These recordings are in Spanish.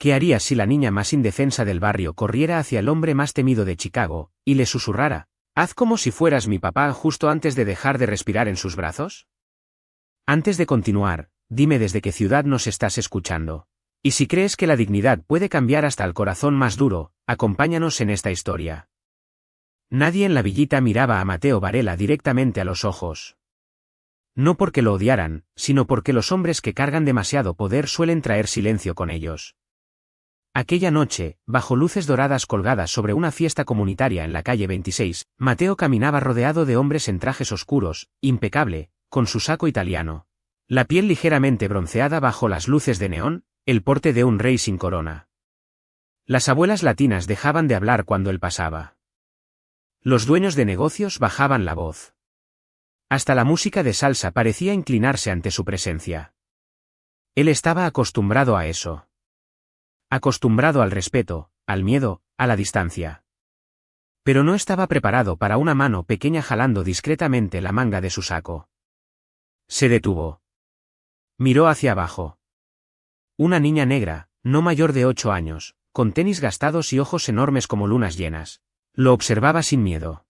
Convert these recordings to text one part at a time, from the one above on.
¿Qué haría si la niña más indefensa del barrio corriera hacia el hombre más temido de Chicago, y le susurrara: «Haz como si fueras mi papá», justo antes de dejar de respirar en sus brazos? Antes de continuar, dime desde qué ciudad nos estás escuchando. Y si crees que la dignidad puede cambiar hasta el corazón más duro, acompáñanos en esta historia. Nadie en la villita miraba a Mateo Varela directamente a los ojos. No porque lo odiaran, sino porque los hombres que cargan demasiado poder suelen traer silencio con ellos. Aquella noche, bajo luces doradas colgadas sobre una fiesta comunitaria en la calle 26, Mateo caminaba rodeado de hombres en trajes oscuros, impecable, con su saco italiano. La piel ligeramente bronceada bajo las luces de neón, el porte de un rey sin corona. Las abuelas latinas dejaban de hablar cuando él pasaba. Los dueños de negocios bajaban la voz. Hasta la música de salsa parecía inclinarse ante su presencia. Él estaba acostumbrado a eso. Acostumbrado al respeto, al miedo, a la distancia. Pero no estaba preparado para una mano pequeña jalando discretamente la manga de su saco. Se detuvo. Miró hacia abajo. Una niña negra, no mayor de 8 años, con tenis gastados y ojos enormes como lunas llenas, lo observaba sin miedo.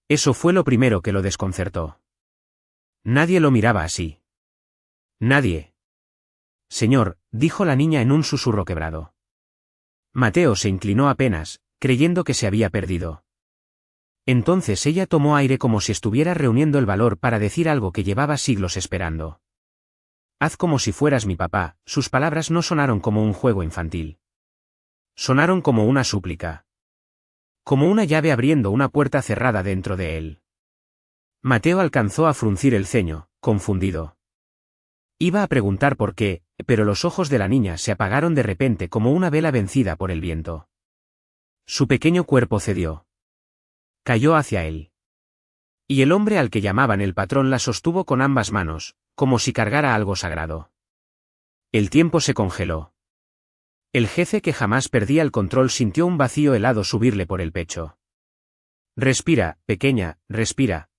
Eso fue lo primero que lo desconcertó. Nadie lo miraba así. Nadie. Señor, dijo la niña en un susurro quebrado. Mateo se inclinó apenas, creyendo que se había perdido. Entonces ella tomó aire como si estuviera reuniendo el valor para decir algo que llevaba siglos esperando. Haz como si fueras mi papá. Sus palabras no sonaron como un juego infantil. Sonaron como una súplica. Como una llave abriendo una puerta cerrada dentro de él. Mateo alcanzó a fruncir el ceño, confundido. Iba a preguntar por qué, pero los ojos de la niña se apagaron de repente como una vela vencida por el viento. Su pequeño cuerpo cedió. Cayó hacia él. Y el hombre al que llamaban el patrón la sostuvo con ambas manos, como si cargara algo sagrado. El tiempo se congeló. El jefe, que jamás perdía el control, sintió un vacío helado subirle por el pecho. Respira, pequeña, respira.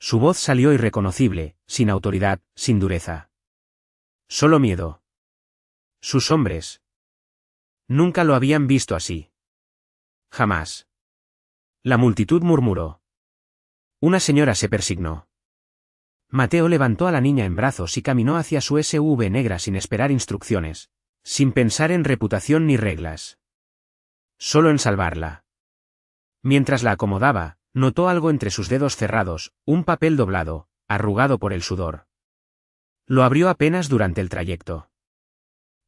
Su voz salió irreconocible, sin autoridad, sin dureza. Solo miedo. Sus hombres. Nunca lo habían visto así. Jamás. La multitud murmuró. Una señora se persignó. Mateo levantó a la niña en brazos y caminó hacia su SUV negra sin esperar instrucciones, sin pensar en reputación ni reglas. Solo en salvarla. Mientras la acomodaba, notó algo entre sus dedos cerrados, un papel doblado, arrugado por el sudor. Lo abrió apenas durante el trayecto.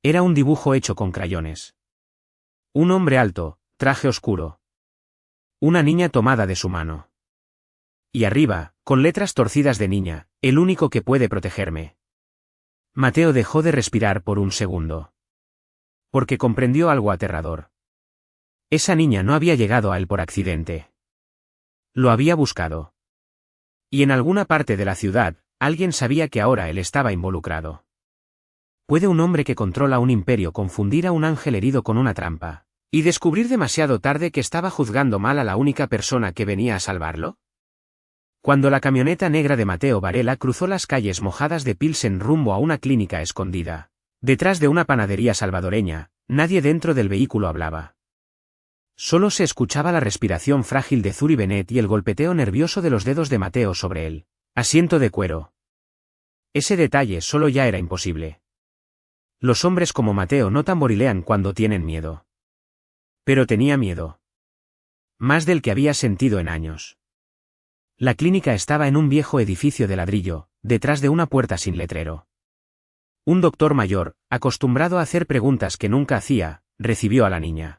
Era un dibujo hecho con crayones. Un hombre alto, traje oscuro. Una niña tomada de su mano. Y arriba, con letras torcidas de niña: el único que puede protegerme. Mateo dejó de respirar por un segundo. Porque comprendió algo aterrador. Esa niña no había llegado a él por accidente. Lo había buscado. Y en alguna parte de la ciudad, alguien sabía que ahora él estaba involucrado. ¿Puede un hombre que controla un imperio confundir a un ángel herido con una trampa, y descubrir demasiado tarde que estaba juzgando mal a la única persona que venía a salvarlo? Cuando la camioneta negra de Mateo Varela cruzó las calles mojadas de Pilsen rumbo a una clínica escondida, detrás de una panadería salvadoreña, nadie dentro del vehículo hablaba. Solo se escuchaba la respiración frágil de Zuri Bennett y el golpeteo nervioso de los dedos de Mateo sobre el asiento de cuero. Ese detalle solo ya era imposible. Los hombres como Mateo no tamborilean cuando tienen miedo. Pero tenía miedo. Más del que había sentido en años. La clínica estaba en un viejo edificio de ladrillo, detrás de una puerta sin letrero. Un doctor mayor, acostumbrado a hacer preguntas que nunca hacía, recibió a la niña.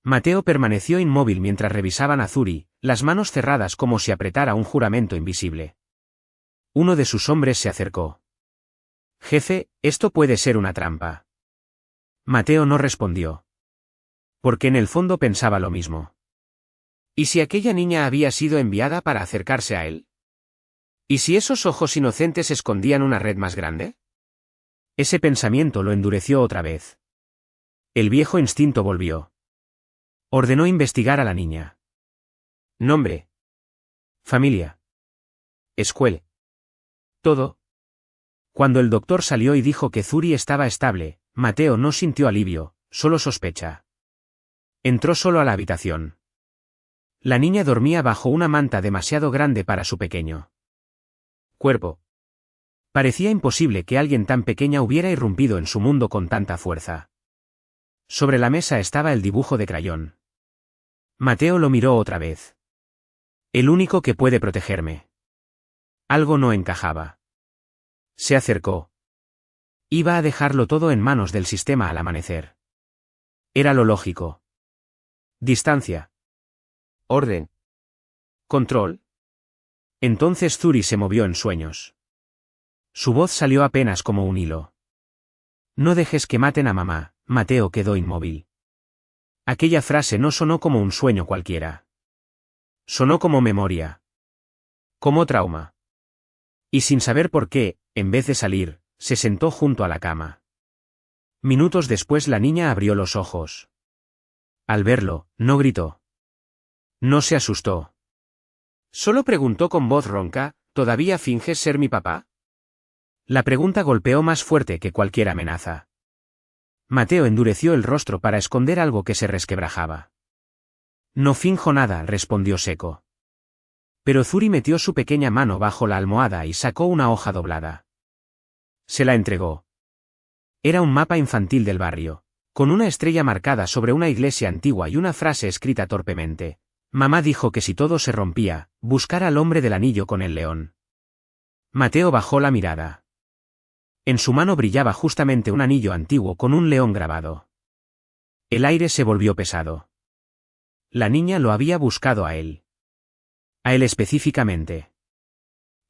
Mateo permaneció inmóvil mientras revisaban a Zuri, las manos cerradas como si apretara un juramento invisible. Uno de sus hombres se acercó. «Jefe, esto puede ser una trampa». Mateo no respondió. Porque en el fondo pensaba lo mismo. ¿Y si aquella niña había sido enviada para acercarse a él? ¿Y si esos ojos inocentes escondían una red más grande? Ese pensamiento lo endureció otra vez. El viejo instinto volvió. Ordenó investigar a la niña. Nombre. Familia. Escuela. Todo. Cuando el doctor salió y dijo que Zuri estaba estable, Mateo no sintió alivio, solo sospecha. Entró solo a la habitación. La niña dormía bajo una manta demasiado grande para su pequeño cuerpo. Parecía imposible que alguien tan pequeña hubiera irrumpido en su mundo con tanta fuerza. Sobre la mesa estaba el dibujo de crayón. Mateo lo miró otra vez. El único que puede protegerme. Algo no encajaba. Se acercó. Iba a dejarlo todo en manos del sistema al amanecer. Era lo lógico. Distancia. Orden. Control. Entonces Zuri se movió en sueños. Su voz salió apenas como un hilo. No dejes que maten a mamá. Mateo quedó inmóvil. Aquella frase no sonó como un sueño cualquiera. Sonó como memoria. Como trauma. Y sin saber por qué, en vez de salir, se sentó junto a la cama. Minutos después la niña abrió los ojos. Al verlo, no gritó. No se asustó. Solo preguntó con voz ronca, ¿todavía finges ser mi papá? La pregunta golpeó más fuerte que cualquier amenaza. Mateo endureció el rostro para esconder algo que se resquebrajaba. No finjo nada, respondió seco. Pero Zuri metió su pequeña mano bajo la almohada y sacó una hoja doblada. Se la entregó. Era un mapa infantil del barrio, con una estrella marcada sobre una iglesia antigua y una frase escrita torpemente. Mamá dijo que si todo se rompía, buscara al hombre del anillo con el león. Mateo bajó la mirada. En su mano brillaba justamente un anillo antiguo con un león grabado. El aire se volvió pesado. La niña lo había buscado a él. A él específicamente.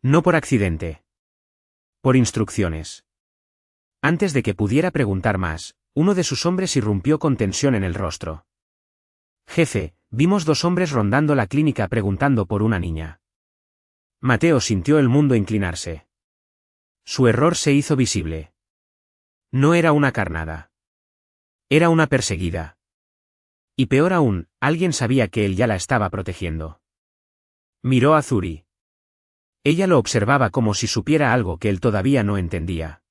No por accidente. Por instrucciones. Antes de que pudiera preguntar más, uno de sus hombres irrumpió con tensión en el rostro. Jefe, vimos dos hombres rondando la clínica preguntando por una niña. Mateo sintió el mundo inclinarse. Su error se hizo visible. No era una carnada. Era una perseguida. Y peor aún, alguien sabía que él ya la estaba protegiendo. Miró a Zuri. Ella lo observaba como si supiera algo que él todavía no entendía.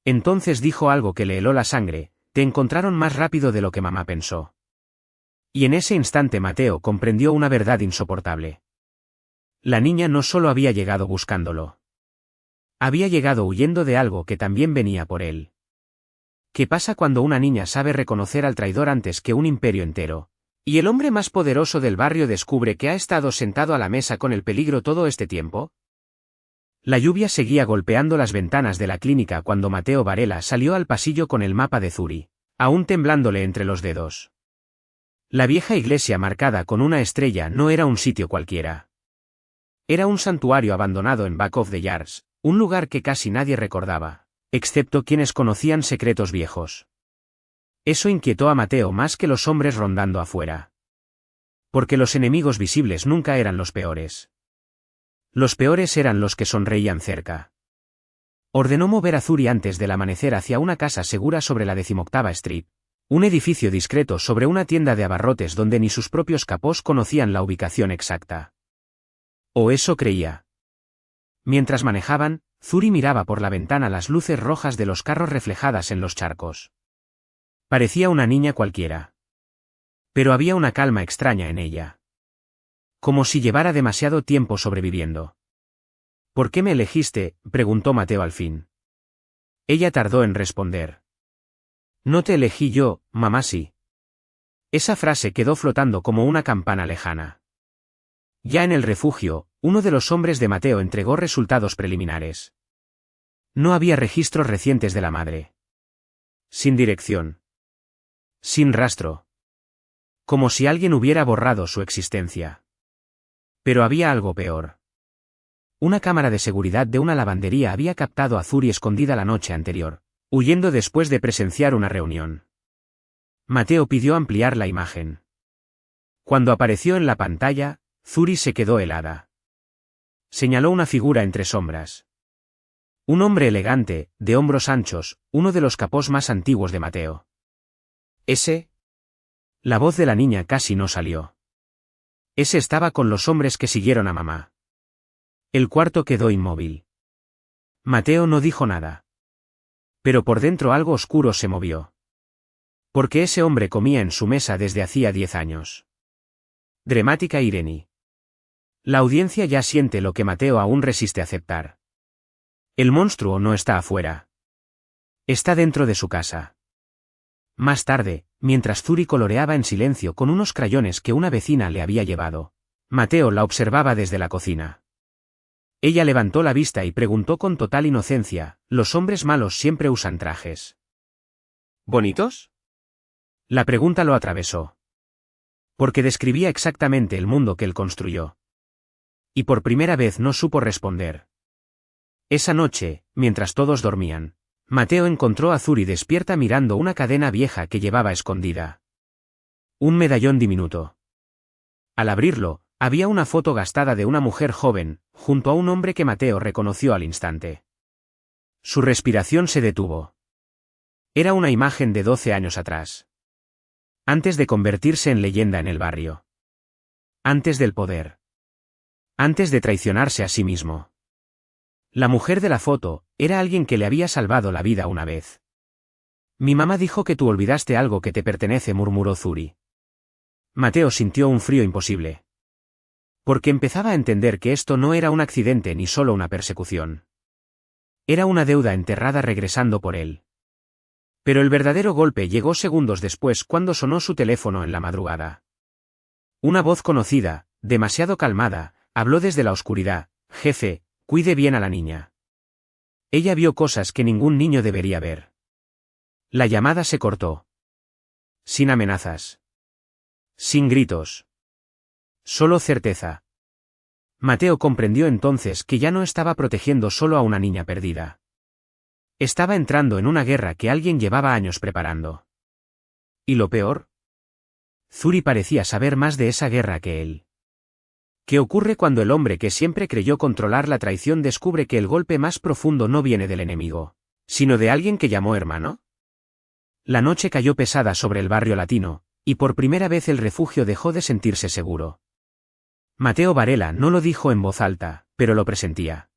Entonces dijo algo que le heló la sangre: te encontraron más rápido de lo que mamá pensó. Y en ese instante Mateo comprendió una verdad insoportable. La niña no solo había llegado buscándolo. Había llegado huyendo de algo que también venía por él. ¿Qué pasa cuando una niña sabe reconocer al traidor antes que un imperio entero? ¿Y el hombre más poderoso del barrio descubre que ha estado sentado a la mesa con el peligro todo este tiempo? La lluvia seguía golpeando las ventanas de la clínica cuando Mateo Varela salió al pasillo con el mapa de Zuri, aún temblándole entre los dedos. La vieja iglesia marcada con una estrella no era un sitio cualquiera. Era un santuario abandonado en Back of the Yards, un lugar que casi nadie recordaba, excepto quienes conocían secretos viejos. Eso inquietó a Mateo más que los hombres rondando afuera. Porque los enemigos visibles nunca eran los peores. Los peores eran los que sonreían cerca. Ordenó mover a Zuri antes del amanecer hacia una casa segura sobre la 18ª Street, un edificio discreto sobre una tienda de abarrotes donde ni sus propios capós conocían la ubicación exacta. O eso creía. Mientras manejaban, Zuri miraba por la ventana las luces rojas de los carros reflejadas en los charcos. Parecía una niña cualquiera. Pero había una calma extraña en ella. Como si llevara demasiado tiempo sobreviviendo. ¿Por qué me elegiste?, preguntó Mateo al fin. Ella tardó en responder. No te elegí yo, mamá sí. Esa frase quedó flotando como una campana lejana. Ya en el refugio, uno de los hombres de Mateo entregó resultados preliminares. No había registros recientes de la madre. Sin dirección. Sin rastro. Como si alguien hubiera borrado su existencia. Pero había algo peor. Una cámara de seguridad de una lavandería había captado a Zuri escondida la noche anterior, huyendo después de presenciar una reunión. Mateo pidió ampliar la imagen. Cuando apareció en la pantalla, Zuri se quedó helada. Señaló una figura entre sombras. Un hombre elegante, de hombros anchos, uno de los capós más antiguos de Mateo. ¿Ese? La voz de la niña casi no salió. Ese estaba con los hombres que siguieron a mamá. El cuarto quedó inmóvil. Mateo no dijo nada. Pero por dentro algo oscuro se movió. Porque ese hombre comía en su mesa desde hacía 10 años. Dramática Irene. La audiencia ya siente lo que Mateo aún resiste aceptar. El monstruo no está afuera. Está dentro de su casa. Más tarde, mientras Zuri coloreaba en silencio con unos crayones que una vecina le había llevado, Mateo la observaba desde la cocina. Ella levantó la vista y preguntó con total inocencia: ¿los hombres malos siempre usan trajes bonitos? La pregunta lo atravesó. Porque describía exactamente el mundo que él construyó. Y por primera vez no supo responder. Esa noche, mientras todos dormían, Mateo encontró a Zuri despierta mirando una cadena vieja que llevaba escondida. Un medallón diminuto. Al abrirlo, había una foto gastada de una mujer joven, junto a un hombre que Mateo reconoció al instante. Su respiración se detuvo. Era una imagen de 12 años atrás. Antes de convertirse en leyenda en el barrio. Antes del poder. Antes de traicionarse a sí mismo. La mujer de la foto era alguien que le había salvado la vida una vez. Mi mamá dijo que tú olvidaste algo que te pertenece, murmuró Zuri. Mateo sintió un frío imposible. Porque empezaba a entender que esto no era un accidente ni solo una persecución. Era una deuda enterrada regresando por él. Pero el verdadero golpe llegó segundos después cuando sonó su teléfono en la madrugada. Una voz conocida, demasiado calmada, habló desde la oscuridad: jefe, cuide bien a la niña. Ella vio cosas que ningún niño debería ver. La llamada se cortó. Sin amenazas. Sin gritos. Solo certeza. Mateo comprendió entonces que ya no estaba protegiendo solo a una niña perdida. Estaba entrando en una guerra que alguien llevaba años preparando. ¿Y lo peor? Zuri parecía saber más de esa guerra que él. ¿Qué ocurre cuando el hombre que siempre creyó controlar la traición descubre que el golpe más profundo no viene del enemigo, sino de alguien que llamó hermano? La noche cayó pesada sobre el barrio latino, y por primera vez el refugio dejó de sentirse seguro. Mateo Varela no lo dijo en voz alta, pero lo presentía.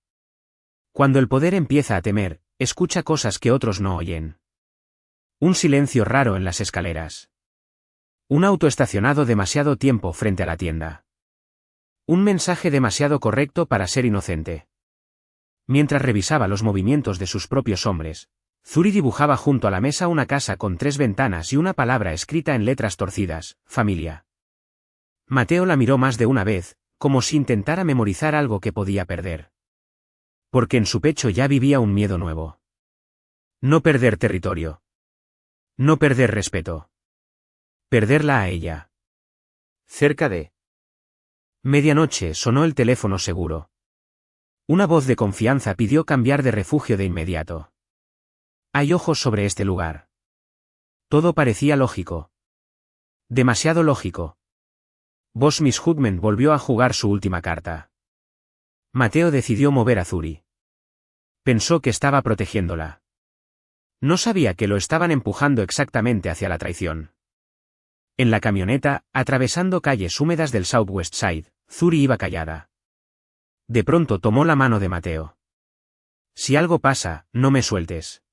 Cuando el poder empieza a temer, escucha cosas que otros no oyen. Un silencio raro en las escaleras. Un auto estacionado demasiado tiempo frente a la tienda. Un mensaje demasiado correcto para ser inocente. Mientras revisaba los movimientos de sus propios hombres, Zuri dibujaba junto a la mesa una casa con 3 ventanas y una palabra escrita en letras torcidas: familia. Mateo la miró más de una vez, como si intentara memorizar algo que podía perder. Porque en su pecho ya vivía un miedo nuevo. No perder territorio. No perder respeto. Perderla a ella. Cerca de medianoche sonó el teléfono seguro. Una voz de confianza pidió cambiar de refugio de inmediato. Hay ojos sobre este lugar. Todo parecía lógico. Demasiado lógico. Boss Miss Hugman volvió a jugar su última carta. Mateo decidió mover a Zuri. Pensó que estaba protegiéndola. No sabía que lo estaban empujando exactamente hacia la traición. En la camioneta, atravesando calles húmedas del Southwest Side, Zuri iba callada. De pronto tomó la mano de Mateo. Si algo pasa, no me sueltes.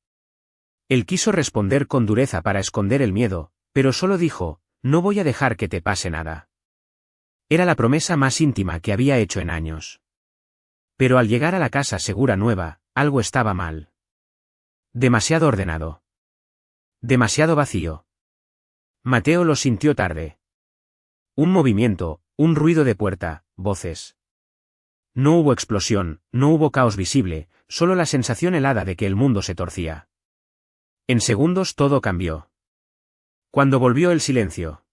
Él quiso responder con dureza para esconder el miedo, pero solo dijo: no voy a dejar que te pase nada. Era la promesa más íntima que había hecho en años. Pero al llegar a la casa segura nueva, algo estaba mal. Demasiado ordenado. Demasiado vacío. Mateo lo sintió tarde. Un movimiento, un ruido de puerta, voces. No hubo explosión, no hubo caos visible, solo la sensación helada de que el mundo se torcía. En segundos todo cambió. Cuando volvió el silencio.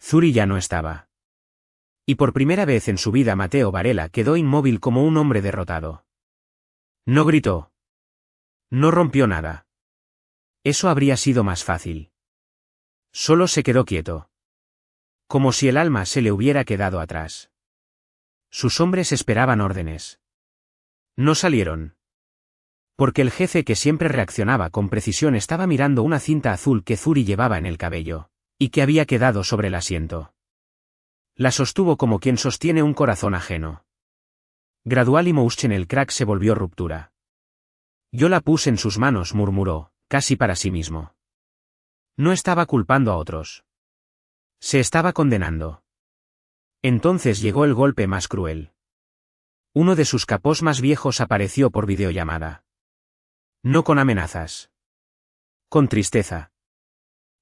Zuri ya no estaba. Y por primera vez en su vida Mateo Varela quedó inmóvil como un hombre derrotado. No gritó. No rompió nada. Eso habría sido más fácil. Solo se quedó quieto. Como si el alma se le hubiera quedado atrás. Sus hombres esperaban órdenes. No salieron. Porque el jefe que siempre reaccionaba con precisión estaba mirando una cinta azul que Zuri llevaba en el cabello, y que había quedado sobre el asiento. La sostuvo como quien sostiene un corazón ajeno. Gradual y Mouschen el crack se volvió ruptura. Yo la puse en sus manos, murmuró, casi para sí mismo. No estaba culpando a otros. Se estaba condenando. Entonces llegó el golpe más cruel. Uno de sus capós más viejos apareció por videollamada. No con amenazas. Con tristeza.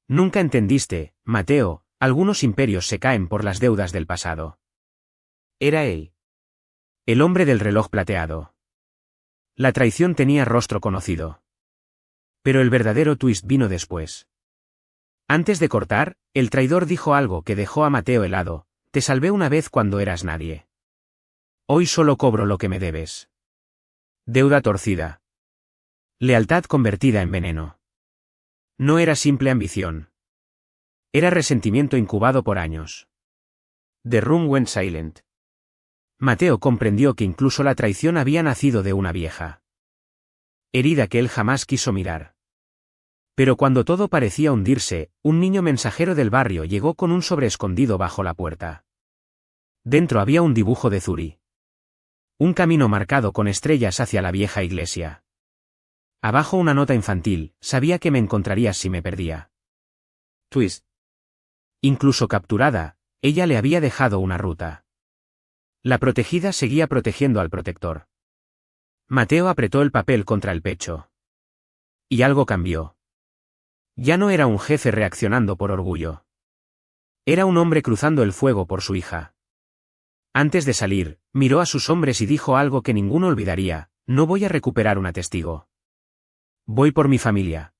Nunca entendiste, Mateo, algunos imperios se caen por las deudas del pasado. Era él. El hombre del reloj plateado. La traición tenía rostro conocido. Pero el verdadero twist vino después. Antes de cortar, el traidor dijo algo que dejó a Mateo helado: te salvé una vez cuando eras nadie. Hoy solo cobro lo que me debes. Deuda torcida. Lealtad convertida en veneno. No era simple ambición. Era resentimiento incubado por años. The room went silent. Mateo comprendió que incluso la traición había nacido de una vieja herida que él jamás quiso mirar. Pero cuando todo parecía hundirse, un niño mensajero del barrio llegó con un sobre escondido bajo la puerta. Dentro había un dibujo de Zuri. Un camino marcado con estrellas hacia la vieja iglesia. Abajo una nota infantil: sabía que me encontrarías si me perdía. Twist. Incluso capturada, ella le había dejado una ruta. La protegida seguía protegiendo al protector. Mateo apretó el papel contra el pecho. Y algo cambió. Ya no era un jefe reaccionando por orgullo. Era un hombre cruzando el fuego por su hija. Antes de salir, miró a sus hombres y dijo algo que ninguno olvidaría: no voy a recuperar una testigo. Voy por mi familia.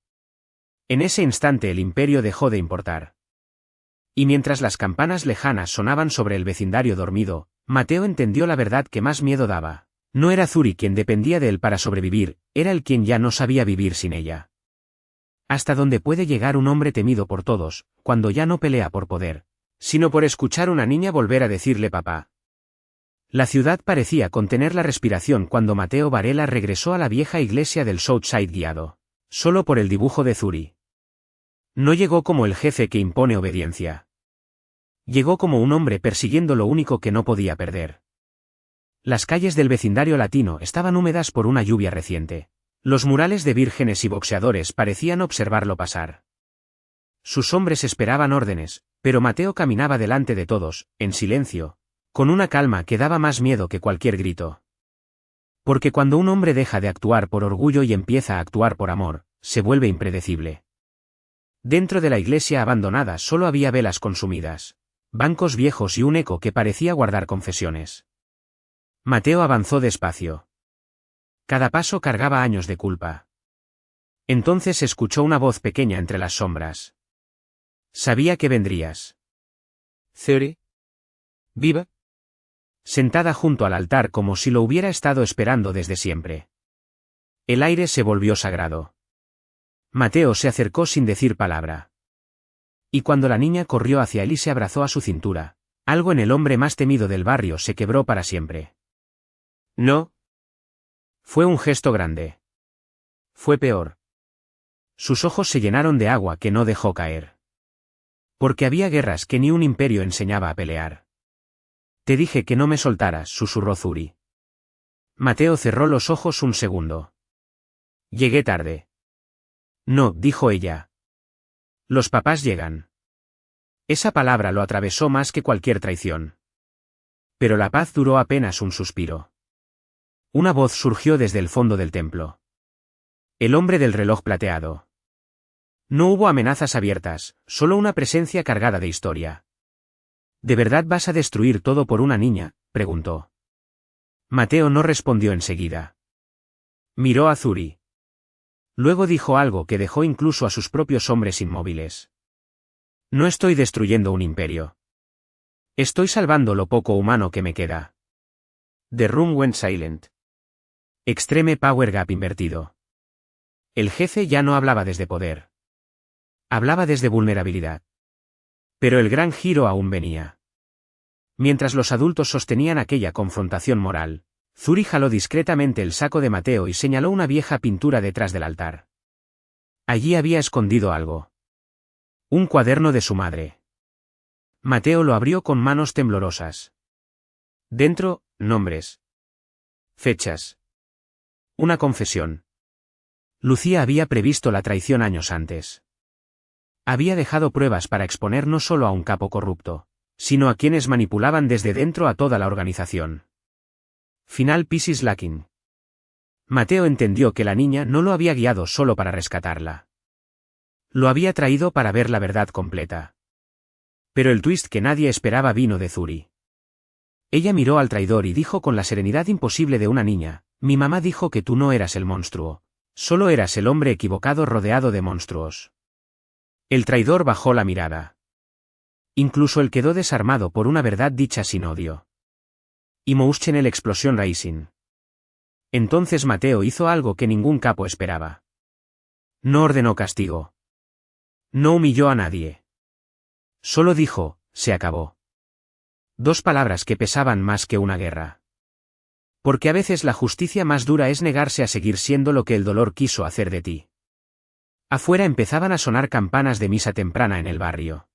En ese instante el imperio dejó de importar. Y mientras las campanas lejanas sonaban sobre el vecindario dormido, Mateo entendió la verdad que más miedo daba. No era Zuri quien dependía de él para sobrevivir, era él quien ya no sabía vivir sin ella. Hasta dónde puede llegar un hombre temido por todos, cuando ya no pelea por poder, sino por escuchar a una niña volver a decirle papá. La ciudad parecía contener la respiración cuando Mateo Varela regresó a la vieja iglesia del Southside guiado solo por el dibujo de Zuri. No llegó como el jefe que impone obediencia. Llegó como un hombre persiguiendo lo único que no podía perder. Las calles del vecindario latino estaban húmedas por una lluvia reciente. Los murales de vírgenes y boxeadores parecían observarlo pasar. Sus hombres esperaban órdenes, pero Mateo caminaba delante de todos, en silencio, con una calma que daba más miedo que cualquier grito. Porque cuando un hombre deja de actuar por orgullo y empieza a actuar por amor, se vuelve impredecible. Dentro de la iglesia abandonada solo había velas consumidas, bancos viejos y un eco que parecía guardar confesiones. Mateo avanzó despacio. Cada paso cargaba años de culpa. Entonces escuchó una voz pequeña entre las sombras. Sabía que vendrías. Zuri. ¿Viva? Sentada junto al altar como si lo hubiera estado esperando desde siempre. El aire se volvió sagrado. Mateo se acercó sin decir palabra. Y cuando la niña corrió hacia él y se abrazó a su cintura, algo en el hombre más temido del barrio se quebró para siempre. No. Fue un gesto grande. Fue peor. Sus ojos se llenaron de agua que no dejó caer. Porque había guerras que ni un imperio enseñaba a pelear. Te dije que no me soltaras, susurró Zuri. Mateo cerró los ojos un segundo. Llegué tarde. No, dijo ella. Los papás llegan. Esa palabra lo atravesó más que cualquier traición. Pero la paz duró apenas un suspiro. Una voz surgió desde el fondo del templo. El hombre del reloj plateado. No hubo amenazas abiertas, solo una presencia cargada de historia. ¿De verdad vas a destruir todo por una niña?, preguntó. Mateo no respondió enseguida. Miró a Zuri. Luego dijo algo que dejó incluso a sus propios hombres inmóviles. No estoy destruyendo un imperio. Estoy salvando lo poco humano que me queda. The room went silent. Extreme Power Gap invertido. El jefe ya no hablaba desde poder. Hablaba desde vulnerabilidad. Pero el gran giro aún venía. Mientras los adultos sostenían aquella confrontación moral, Zuri jaló discretamente el saco de Mateo y señaló una vieja pintura detrás del altar. Allí había escondido algo. Un cuaderno de su madre. Mateo lo abrió con manos temblorosas. Dentro, nombres. Fechas. Una confesión. Lucía había previsto la traición años antes. Había dejado pruebas para exponer no solo a un capo corrupto, sino a quienes manipulaban desde dentro a toda la organización. Final Piscis Lacking. Mateo entendió que la niña no lo había guiado solo para rescatarla. Lo había traído para ver la verdad completa. Pero el twist que nadie esperaba vino de Zuri. Ella miró al traidor y dijo con la serenidad imposible de una niña: mi mamá dijo que tú no eras el monstruo. Solo eras el hombre equivocado rodeado de monstruos. El traidor bajó la mirada. Incluso él quedó desarmado por una verdad dicha sin odio. Emotional Explosion Rising. Entonces Mateo hizo algo que ningún capo esperaba. No ordenó castigo. No humilló a nadie. Solo dijo: se acabó. Dos palabras que pesaban más que una guerra. Porque a veces la justicia más dura es negarse a seguir siendo lo que el dolor quiso hacer de ti. Afuera empezaban a sonar campanas de misa temprana en el barrio.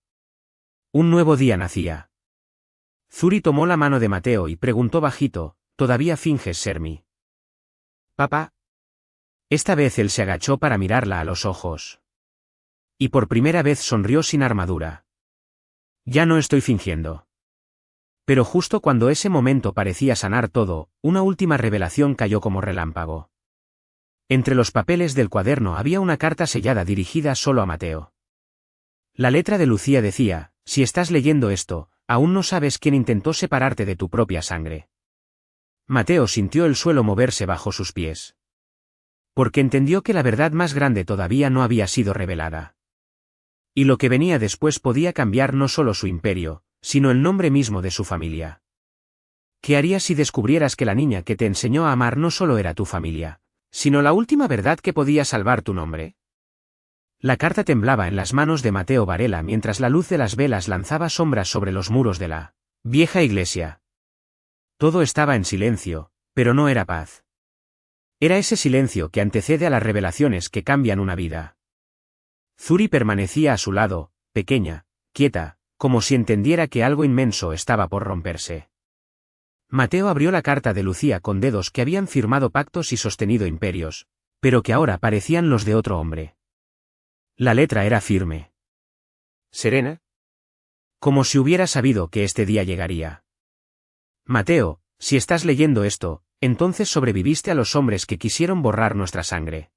Un nuevo día nacía. Zuri tomó la mano de Mateo y preguntó bajito: ¿todavía finges ser mí? Papá. Esta vez él se agachó para mirarla a los ojos. Y por primera vez sonrió sin armadura. Ya no estoy fingiendo. Pero justo cuando ese momento parecía sanar todo, una última revelación cayó como relámpago. Entre los papeles del cuaderno había una carta sellada dirigida solo a Mateo. La letra de Lucía decía: si estás leyendo esto, aún no sabes quién intentó separarte de tu propia sangre. Mateo sintió el suelo moverse bajo sus pies. Porque entendió que la verdad más grande todavía no había sido revelada. Y lo que venía después podía cambiar no solo su imperio, sino el nombre mismo de su familia. ¿Qué harías si descubrieras que la niña que te enseñó a amar no solo era tu familia, sino la última verdad que podía salvar tu nombre? La carta temblaba en las manos de Mateo Varela mientras la luz de las velas lanzaba sombras sobre los muros de la vieja iglesia. Todo estaba en silencio, pero no era paz. Era ese silencio que antecede a las revelaciones que cambian una vida. Zuri permanecía a su lado, pequeña, quieta, como si entendiera que algo inmenso estaba por romperse. Mateo abrió la carta de Lucía con dedos que habían firmado pactos y sostenido imperios, pero que ahora parecían los de otro hombre. La letra era firme. Serena. Como si hubiera sabido que este día llegaría. Mateo, si estás leyendo esto, entonces sobreviviste a los hombres que quisieron borrar nuestra sangre.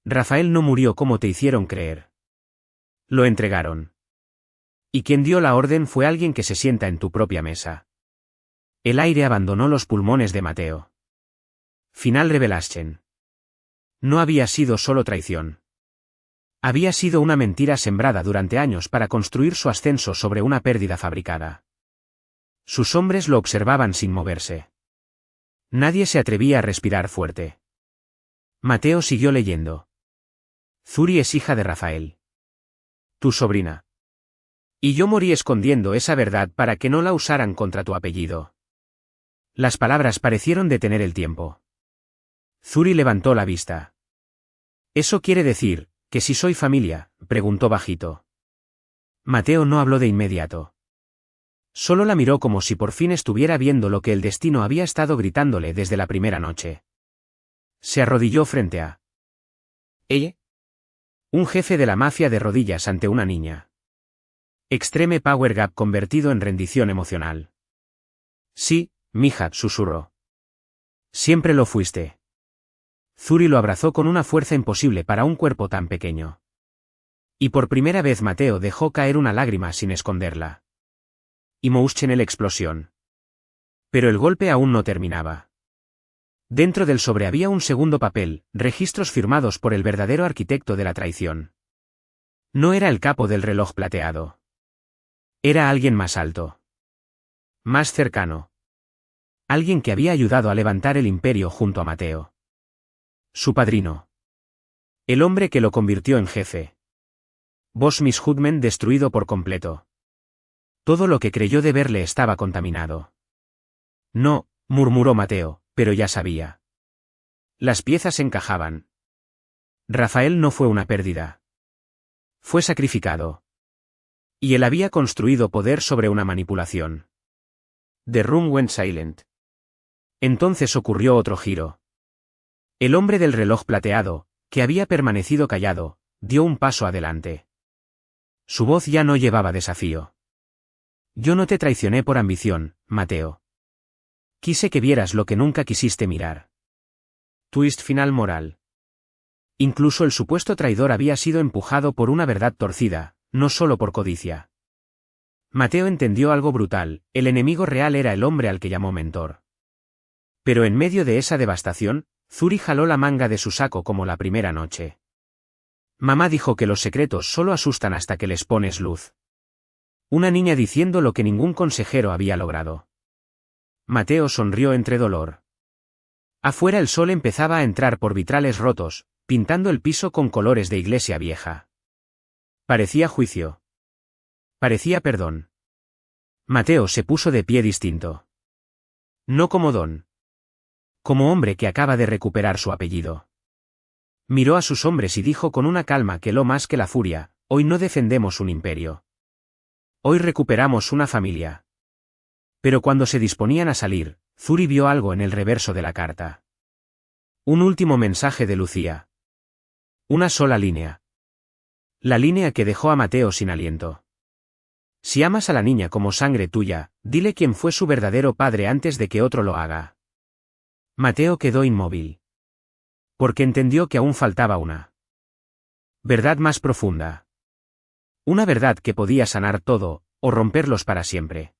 Rafael no murió como te hicieron creer. Lo entregaron. Y quien dio la orden fue alguien que se sienta en tu propia mesa. El aire abandonó los pulmones de Mateo. Final Revelation. No había sido solo traición. Había sido una mentira sembrada durante años para construir su ascenso sobre una pérdida fabricada. Sus hombres lo observaban sin moverse. Nadie se atrevía a respirar fuerte. Mateo siguió leyendo. Zuri es hija de Rafael. Tu sobrina. Y yo morí escondiendo esa verdad para que no la usaran contra tu apellido. Las palabras parecieron detener el tiempo. Zuri levantó la vista. ¿Eso quiere decir que si soy familia?, preguntó bajito. Mateo no habló de inmediato. Solo la miró como si por fin estuviera viendo lo que el destino había estado gritándole desde la primera noche. Se arrodilló frente a ella. Un jefe de la mafia de rodillas ante una niña. Extreme Power Gap convertido en rendición emocional. Sí, mija, susurró. Siempre lo fuiste. Zuri lo abrazó con una fuerza imposible para un cuerpo tan pequeño. Y por primera vez Mateo dejó caer una lágrima sin esconderla. Emotional explosión. Pero el golpe aún no terminaba. Dentro del sobre había un segundo papel, registros firmados por el verdadero arquitecto de la traición. No era el capo del reloj plateado. Era alguien más alto. Más cercano. Alguien que había ayudado a levantar el imperio junto a Mateo. Su padrino. El hombre que lo convirtió en jefe. Boss Misjudgment destruido por completo. Todo lo que creyó deberle estaba contaminado. No, murmuró Mateo, pero ya sabía. Las piezas encajaban. Rafael no fue una pérdida. Fue sacrificado. Y él había construido poder sobre una manipulación. The room went silent. Entonces ocurrió otro giro. El hombre del reloj plateado, que había permanecido callado, dio un paso adelante. Su voz ya no llevaba desafío. Yo no te traicioné por ambición, Mateo. Quise que vieras lo que nunca quisiste mirar. Twist final moral. Incluso el supuesto traidor había sido empujado por una verdad torcida, no solo por codicia. Mateo entendió algo brutal, el enemigo real era el hombre al que llamó mentor. Pero en medio de esa devastación, Zuri jaló la manga de su saco como la primera noche. Mamá dijo que los secretos solo asustan hasta que les pones luz. Una niña diciendo lo que ningún consejero había logrado. Mateo sonrió entre dolor. Afuera el sol empezaba a entrar por vitrales rotos, pintando el piso con colores de iglesia vieja. Parecía juicio. Parecía perdón. Mateo se puso de pie distinto. No como don. Como hombre que acaba de recuperar su apellido. Miró a sus hombres y dijo con una calma que lo más que la furia, hoy no defendemos un imperio. Hoy recuperamos una familia. Pero cuando se disponían a salir, Zuri vio algo en el reverso de la carta. Un último mensaje de Lucía. Una sola línea. La línea que dejó a Mateo sin aliento. Si amas a la niña como sangre tuya, dile quién fue su verdadero padre antes de que otro lo haga. Mateo quedó inmóvil. Porque entendió que aún faltaba una verdad más profunda. Una verdad que podía sanar todo, o romperlos para siempre.